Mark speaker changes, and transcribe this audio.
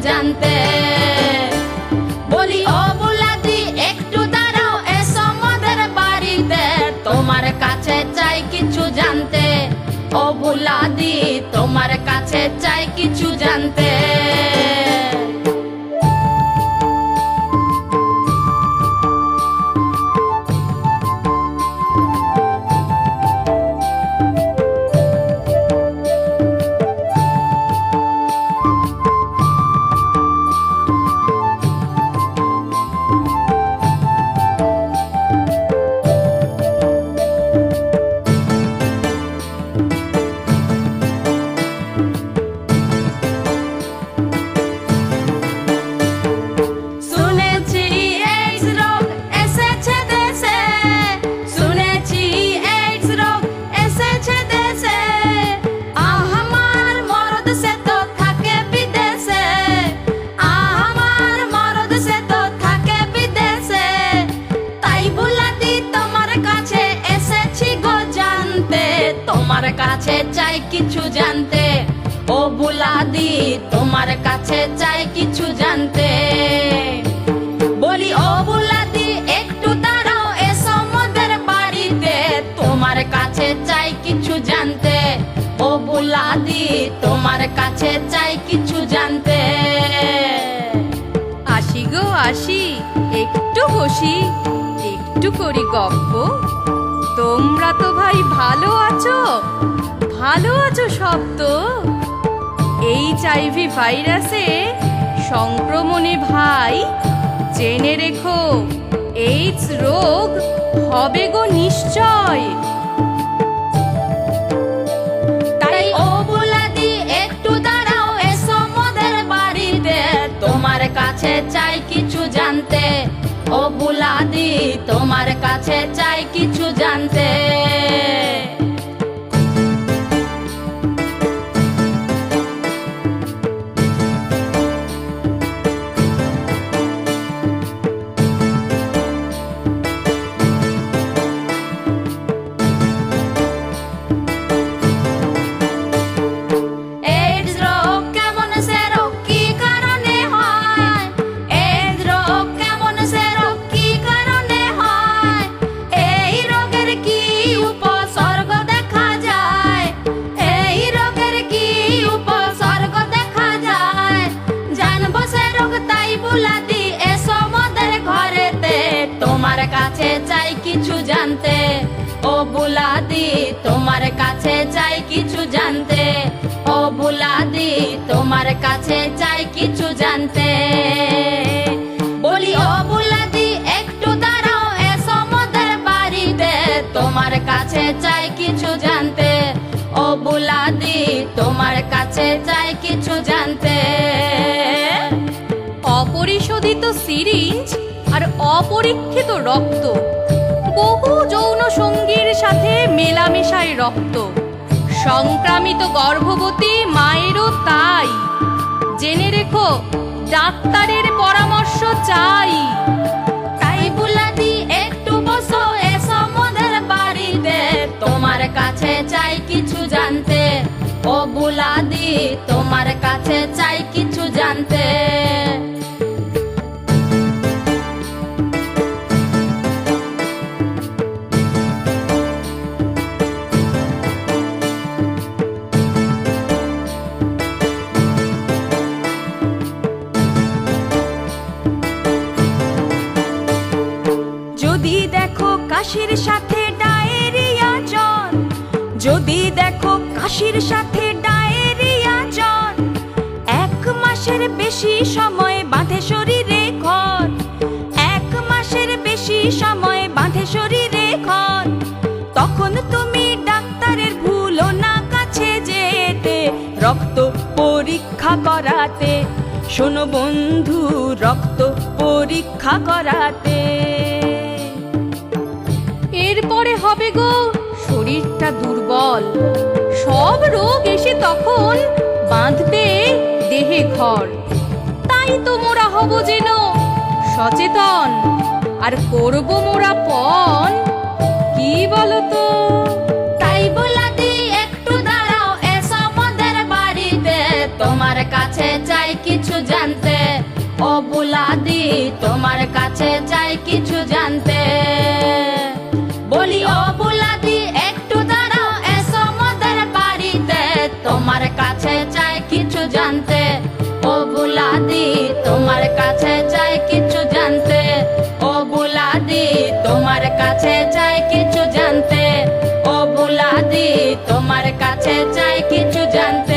Speaker 1: জানতে। বলি ও বুলাদি একটু দাঁড়াও, এসো মোদের বাড়িতে, তোমার কাছে চাই কিছু জানতে। ও বুলাদি তোমার কাছে চাই কিছু জানতে। তোমার কাছে চাই কিছু জানতে। ও বুলাদি তোমার কাছে চাই কিছু জানতে। বলি ও বুলাদি একটু দাঁড়াও, এসো মোদের বাড়িতে, তোমার কাছে চাই কিছু জানতে। ও বুলাদি তোমার কাছে চাই কিছু জানতে।
Speaker 2: আসি গো আসি, একটু বসি, একটু করি গপ্প। তোমরা তো ভাই ভালো আছো? ভালো আছো সব তো? HIV ভাইরাসে সংক্রমণে ভাই জেনে রেখো, এইডস রোগ হবে গো নিশ্চয়।
Speaker 1: তাই ও বুলাদি একটু দাঁড়াও, এসো মোদের বাড়িতে, তোমার কাছে চাই কিছু জানতে। ও বুলাদি তোমার কাছে চাই কিছু জানতে। তোমার কাছে চাই কিছু জানতে। ও বুলাদি তোমার কাছে চাই কিছু জানতে। ও বুলাদি তোমার কাছে চাই কিছু জানতে। বলি ও বুলাদি একটু দাঁড়াও, এসো মোদের বাড়িতে, তোমার কাছে চাই কিছু জানতে। ও বুলাদি তোমার কাছে চাই কিছু জানতে।
Speaker 2: অপরিশোধিত সিরিঞ্জ আর অপরীক্ষিত রক্ত, বহু যৌন সঙ্গীর সাথে মেলামেশায় রক্ত, সংক্রামিত গর্ভবতী মায়েরও তাই। জেনে রেখো, ডাক্তারের পরামর্শ চাই।
Speaker 1: তাই বুলাদি একটু বসো, এসো মোদের বাড়িতে, তোমার কাছে চাই কিছু জানতে। ও বুলাদি তোমার কাছে চাই কিছু জানতে।
Speaker 2: যদি দেখো কাশির সাথে ডায়রিয়া জ্বর, যদি দেখো কাশির সাথে ডায়রিয়া জ্বর, 1 মাসের বেশি সময় বাঁধে শরীরে ঘর, 1 মাসের বেশি সময় বাঁধে শরীরে ঘর, তখন তুমি ডাক্তারের ভুলো না কাছে যেতে, রক্ত পরীক্ষা করাতে। শোনো বন্ধু, রক্ত পরীক্ষা করাতে। এরপরে হবে গো শরীরটা দুর্বল, সব রোগ এসে তখন বাঁধবে দেহে ঘর। তাই তো মোরা হব যেন সচেতন, আর করব মোরা পণ, কি বলো তো?
Speaker 1: তাই বুলাদি একটু দাঁড়াও, এসো মোদের বাড়িতে, তোমার কাছে চাই কিছু জানতে। বুলাদি তোমার কাছে চাই কিছু জানতে। বলি ও বুলাদি একটু দাঁড়াও, এসো মোদের বাড়িতে, তোমার কাছে চাই কিছু জানতে। ও বুলাদি তোমার কাছে চাই কিছু জানতে। ও বুলাদি তোমার কাছে চাই কিছু জানতে। ও বুলাদি তোমার কাছে চাই কিছু জানতে।